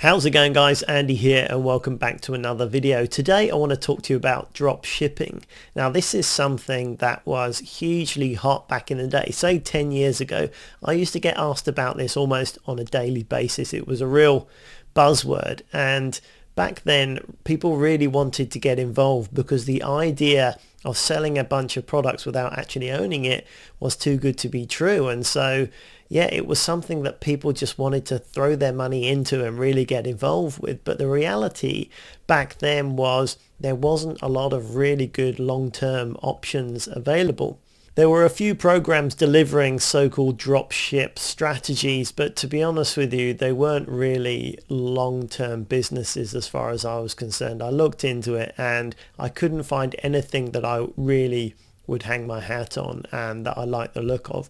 How's it going, guys? Andy here and welcome back to another video. Today I want to talk to you about drop shipping. Now this is something that was hugely hot back in the day. Say 10 years ago, I used to get asked about this almost on a daily basis. It was a real buzzword, and back then people really wanted to get involved because the idea of selling a bunch of products without actually owning it was too good to be true. And so yeah, it was something that people just wanted to throw their money into and really get involved with. But the reality back then was there wasn't a lot of really good long-term options available. There were a few programs delivering so-called drop ship strategies, but to be honest with you, they weren't really long-term businesses as far as I was concerned. I looked into it and I couldn't find anything that I really would hang my hat on and that I liked the look of.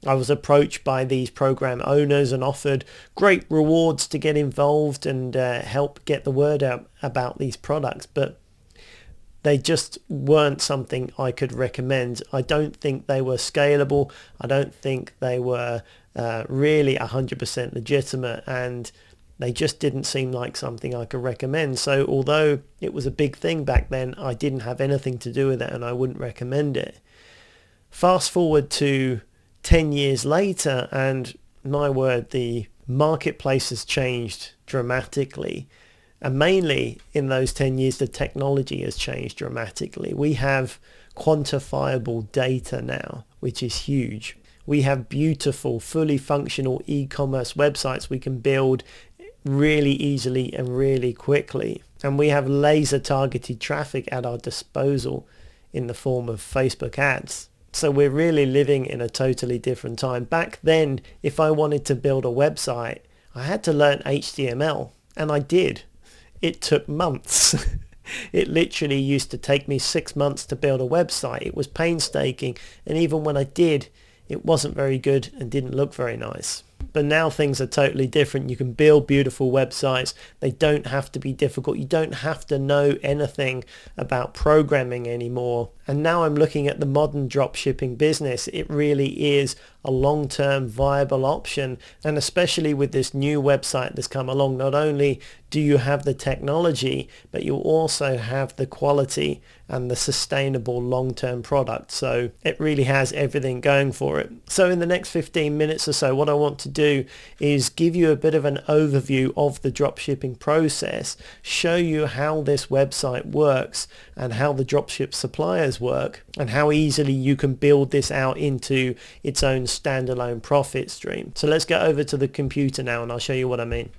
I was approached by these program owners and offered great rewards to get involved and help get the word out about these products, but they just weren't something I could recommend. I don't think they were scalable. I don't think they were really 100% legitimate, and they just didn't seem like something I could recommend. So although it was a big thing back then, I didn't have anything to do with it and I wouldn't recommend it. Fast forward to 10 years later, and my word, the marketplace has changed dramatically. And mainly in those 10 years, the technology has changed dramatically. We have quantifiable data now, which is huge. We have beautiful, fully functional e-commerce websites we can build really easily and really quickly. And we have laser targeted traffic at our disposal in the form of Facebook ads. So we're really living in a totally different time. Back then, if I wanted to build a website, I had to learn HTML, and I did. It took months. It literally used to take me 6 months to build a website. It was painstaking, and even when I did, it wasn't very good and didn't look very nice. But now things are totally different. You can build beautiful websites. They don't have to be difficult. You don't have to know anything about programming anymore. And now I'm looking at the modern dropshipping business. It really is a long-term viable option. And especially with this new website that's come along, not only do you have the technology, but you also have the quality and the sustainable long-term product. So it really has everything going for it. So in the next 15 minutes or so, what I want to do is give you a bit of an overview of the dropshipping process, show you how this website works and how the dropship suppliers work, and how easily you can build this out into its own standalone profit stream. So let's get over to the computer now and I'll show you what I mean.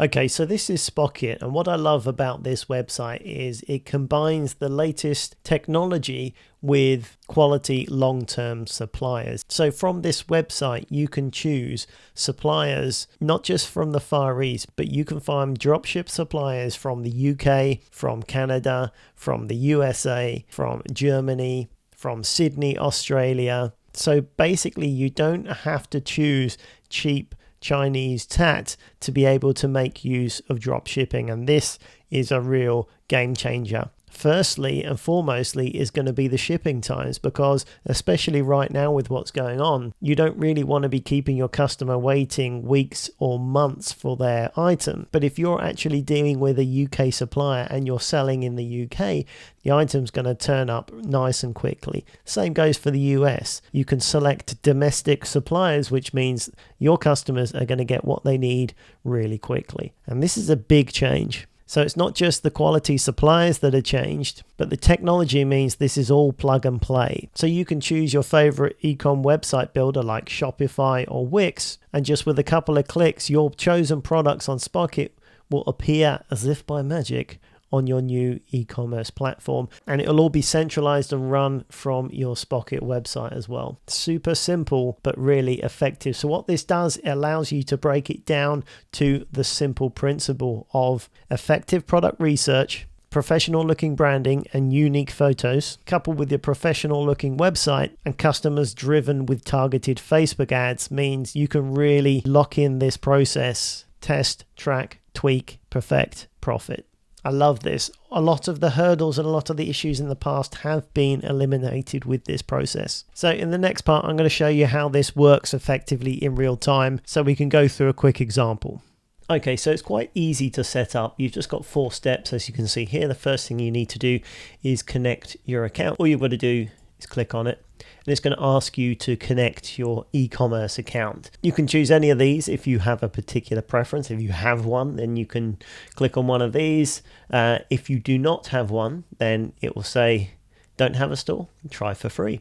Okay, so this is Spocket, and what I love about this website is it combines the latest technology with quality long-term suppliers. So from this website you can choose suppliers not just from the Far East, but you can find dropship suppliers from the UK, from Canada, from the USA, from Germany, from Sydney, Australia. So basically you don't have to choose cheap Chinese tat to be able to make use of drop shipping, and this is a real game changer. Firstly and foremostly is going to be the shipping times, because especially right now with what's going on, you don't really want to be keeping your customer waiting weeks or months for their item. But if you're actually dealing with a UK supplier and you're selling in the UK, the item's going to turn up nice and quickly. Same goes for the US. You can select domestic suppliers, which means your customers are going to get what they need really quickly. And this is a big change. So it's not just the quality suppliers that are changed, but the technology means this is all plug and play. So you can choose your favorite e-com website builder like Shopify or Wix, and just with a couple of clicks, your chosen products on Spocket will appear as if by magic on your new e-commerce platform, and it'll all be centralized and run from your Spocket website as well. Super simple but really effective. So what this does, it allows you to break it down to the simple principle of effective product research, professional looking branding and unique photos, coupled with your professional looking website and customers driven with targeted Facebook ads, means you can really lock in this process, test, track, tweak, perfect, profit. I love this. A lot of the hurdles and a lot of the issues in the past have been eliminated with this process. So in the next part, I'm going to show you how this works effectively in real time, so we can go through a quick example. Okay, so it's quite easy to set up. You've just got 4 steps, as you can see here. The first thing you need to do is connect your account. All you've got to do is click on it, and it's going to ask you to connect your e-commerce account. You can choose any of these if you have a particular preference. If you have one, then you can click on one of these. If you do not have one, then it will say don't have a store, try for free.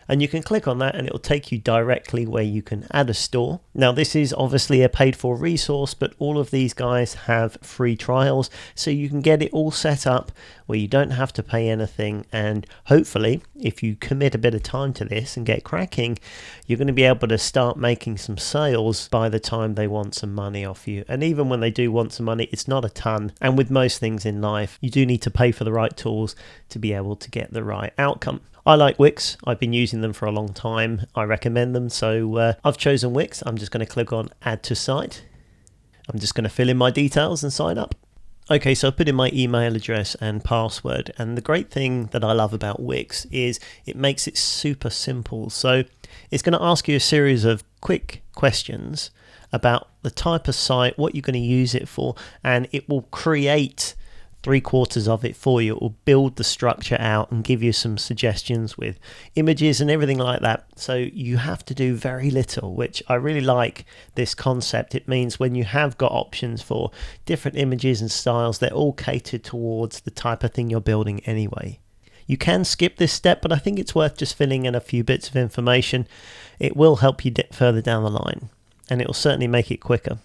And you can click on that and it will take you directly where you can add a store. Now this is obviously a paid for resource, but all of these guys have free trials, so you can get it all set up where you don't have to pay anything. And hopefully if you commit a bit of time to this and get cracking, you're going to be able to start making some sales by the time they want some money off you. And even when they do want some money, it's not a ton. And with most things in life, you do need to pay for the right tools to be able to get the right outcome. I like Wix. I've been using them for a long time. I recommend them. So I've chosen Wix. I'm just going to click on add to site. I'm just going to fill in my details and sign up. Okay, so I put in my email address and password. And the great thing that I love about Wix is it makes it super simple. So it's going to ask you a series of quick questions about the type of site, what you're going to use it for, and it will create 3/4 of it for you. It will build the structure out and give you some suggestions with images and everything like that. So you have to do very little, which I really like this concept. It means when you have got options for different images and styles, they're all catered towards the type of thing you're building anyway. You can skip this step, but I think it's worth just filling in a few bits of information. It will help you further down the line, and it will certainly make it quicker.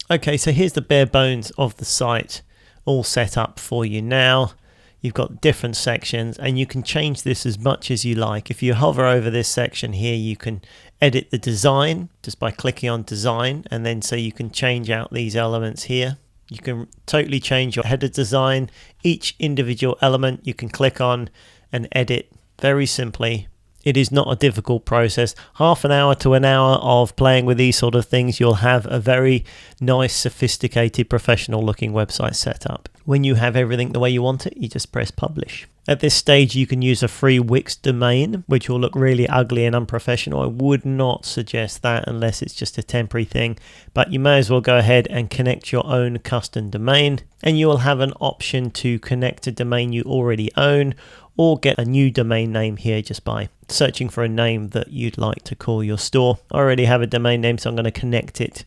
Okay, so here's the bare bones of the site all set up for you now. You've got different sections and you can change this as much as you like. If you hover over this section here, you can edit the design just by clicking on design, and then so you can change out these elements here. You can totally change your header design. Each individual element you can click on and edit very simply. It is not a difficult process. Half an hour to an hour of playing with these sort of things, you'll have a very nice, sophisticated, professional looking website set up. When you have everything the way you want it, you just press publish. At this stage, you can use a free Wix domain, which will look really ugly and unprofessional. I would not suggest that unless it's just a temporary thing, but you may as well go ahead and connect your own custom domain, and you will have an option to connect a domain you already own or get a new domain name here just by searching for a name that you'd like to call your store. I already have a domain name, so I'm going to connect it.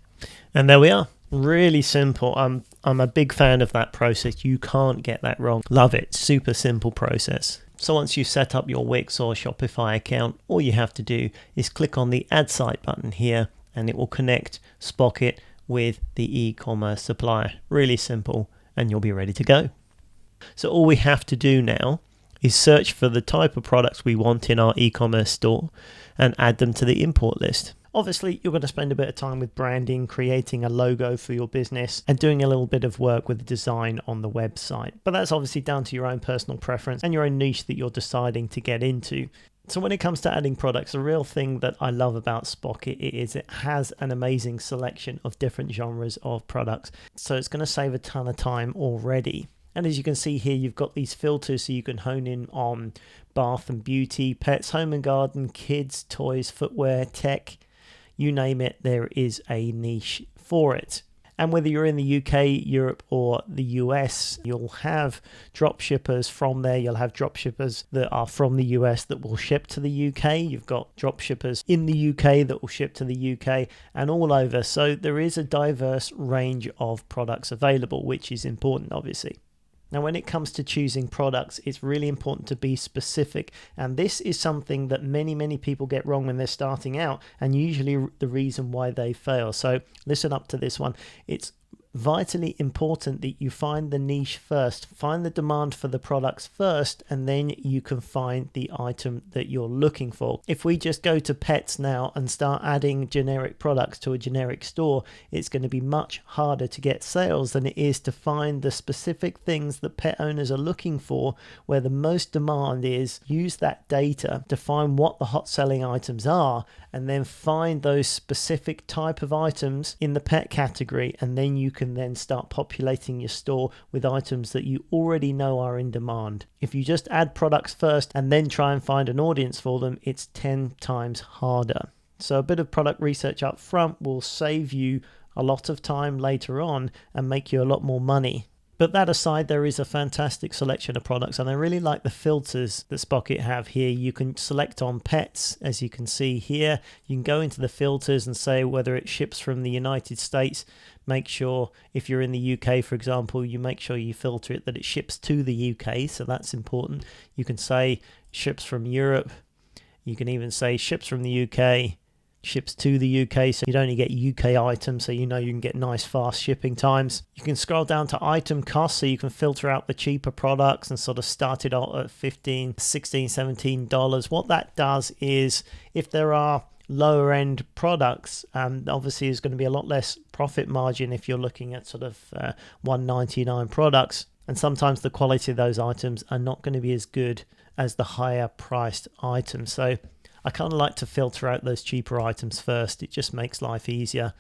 And there we are. Really simple. I'm a big fan of that process. You can't get that wrong. Love it. Super simple process. So once you set up your Wix or Shopify account, all you have to do is click on the Add Site button here, and it will connect Spocket with the e-commerce supplier. Really simple, and you'll be ready to go. So all we have to do now is search for the type of products we want in our e-commerce store and add them to the import list. Obviously, you're going to spend a bit of time with branding, creating a logo for your business, and doing a little bit of work with the design on the website. But that's obviously down to your own personal preference and your own niche that you're deciding to get into. So when it comes to adding products, the real thing that I love about Spocket is it has an amazing selection of different genres of products. So it's going to save a ton of time already. And as you can see here, you've got these filters so you can hone in on bath and beauty, pets, home and garden, kids, toys, footwear, tech, you name it, there is a niche for it. And whether you're in the UK, Europe, or the US, you'll have drop shippers from there. You'll have drop shippers that are from the US that will ship to the UK. You've got drop shippers in the UK that will ship to the UK and all over. So there is a diverse range of products available, which is important, obviously. Now, when it comes to choosing products, it's really important to be specific. And this is something that many people get wrong when they're starting out, and usually the reason why they fail. So listen up to this one. It's vitally important that you find the niche first, find the demand for the products first, and then you can find the item that you're looking for. If we just go to pets now and start adding generic products to a generic store, it's going to be much harder to get sales than it is to find the specific things that pet owners are looking for, where the most demand is. Use that data to find what the hot selling items are, and then find those specific type of items in the pet category, and then you can then start populating your store with items that you already know are in demand. If you just add products first and then try and find an audience for them, it's 10 times harder. So a bit of product research up front will save you a lot of time later on and make you a lot more money. But that aside, there is a fantastic selection of products, and I really like the filters that Spocket have here. You can select on pets, as you can see here. You can go into the filters and say whether it ships from the United States. Make sure, if you're in the UK, for example, you make sure you filter it that it ships to the UK, so that's important. You can say ships from Europe. You can even say ships from the UK, ships to the UK, so you'd only get UK items, so you know you can get nice fast shipping times. You can scroll down to item cost, so you can filter out the cheaper products and sort of start it out at $15, $16, $17. What that does is, if there are lower end products, obviously there's going to be a lot less profit margin if you're looking at sort of $1.99 products, and sometimes the quality of those items are not going to be as good as the higher priced items. So I kind of like to filter out those cheaper items first. It just makes life easier.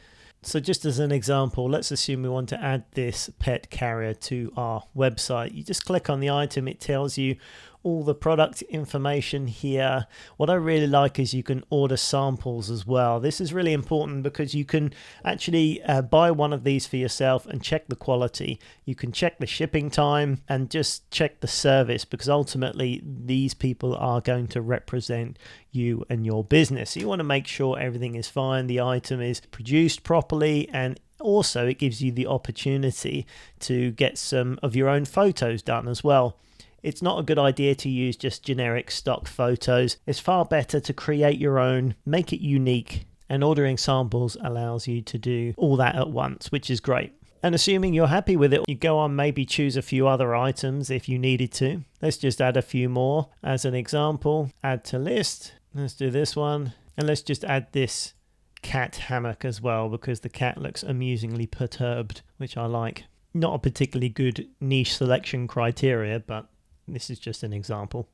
So just as an example, let's assume we want to add this pet carrier to our website. You just click on the item. It tells you all the product information here. What I really like is you can order samples as well. This is really important because you can actually buy one of these for yourself and check the quality. You can check the shipping time and just check the service, because ultimately these people are going to represent you and your business. So you want to make sure everything is fine, the item is produced properly, and also it gives you the opportunity to get some of your own photos done as well. It's not a good idea to use just generic stock photos. It's far better to create your own, make it unique, and ordering samples allows you to do all that at once, which is great. And assuming you're happy with it, you go on, maybe choose a few other items if you needed to. Let's just add a few more. As an example, add to list. Let's do this one. And let's just add this cat hammock as well, because the cat looks amusingly perturbed, which I like. Not a particularly good niche selection criteria, but this is just an example.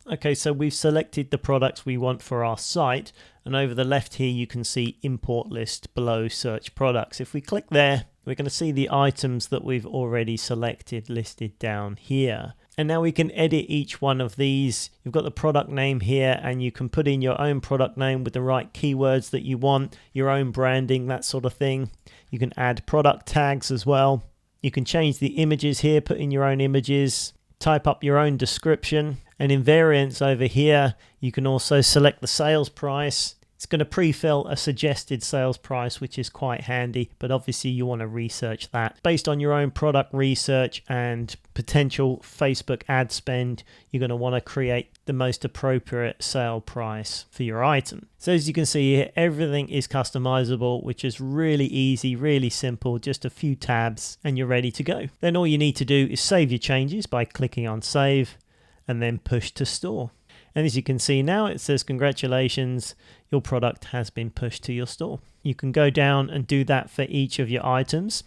Okay, so we've selected the products we want for our site, and over the left here you can see import list below search products. If we click there, we're going to see the items that we've already selected listed down here. And now we can edit each one of these. You've got the product name here, and you can put in your own product name with the right keywords that you want, your own branding, that sort of thing. You can add product tags as well. You can change the images here, put in your own images, type up your own description, and in variants over here you can also select the sales price. It's going to pre-fill a suggested sales price, which is quite handy, but obviously you want to research that. Based on your own product research and potential Facebook ad spend, you're going to want to create the most appropriate sale price for your item. So as you can see here, everything is customizable, which is really easy, really simple, just a few tabs and you're ready to go. Then all you need to do is save your changes by clicking on save and then push to store. And as you can see now, it says congratulations, your product has been pushed to your store. You can go down and do that for each of your items,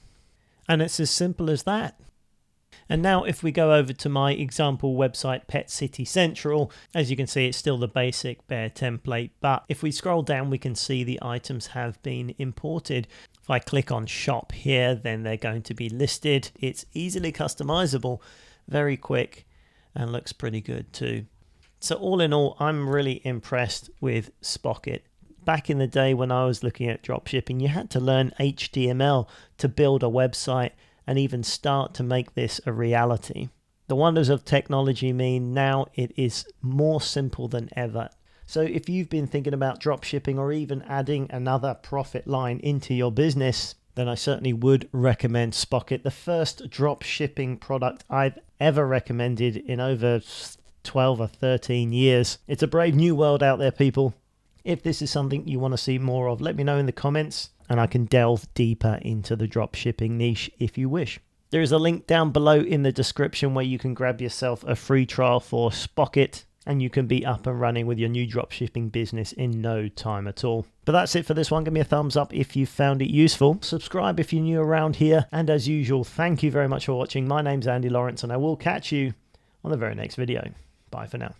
and it's as simple as that. And now if we go over to my example website, Pet City Central, as you can see, it's still the basic bare template, but if we scroll down, we can see the items have been imported. If I click on shop here, then they're going to be listed. It's easily customizable, very quick, and looks pretty good too. So all in all, I'm really impressed with Spocket. Back in the day when I was looking at dropshipping, you had to learn HTML to build a website and even start to make this a reality. The wonders of technology mean now it is more simple than ever. So if you've been thinking about dropshipping or even adding another profit line into your business, then I certainly would recommend Spocket, the first dropshipping product I've ever recommended in over 12 or 13 years. It's a brave new world out there, people. If this is something you want to see more of, let me know in the comments and I can delve deeper into the dropshipping niche if you wish. There is a link down below in the description where you can grab yourself a free trial for Spocket and you can be up and running with your new dropshipping business in no time at all. But that's it for this one. Give me a thumbs up if you found it useful. Subscribe if you're new around here. And as usual, thank you very much for watching. My name's Andy Lawrence and I will catch you on the very next video. Bye for now.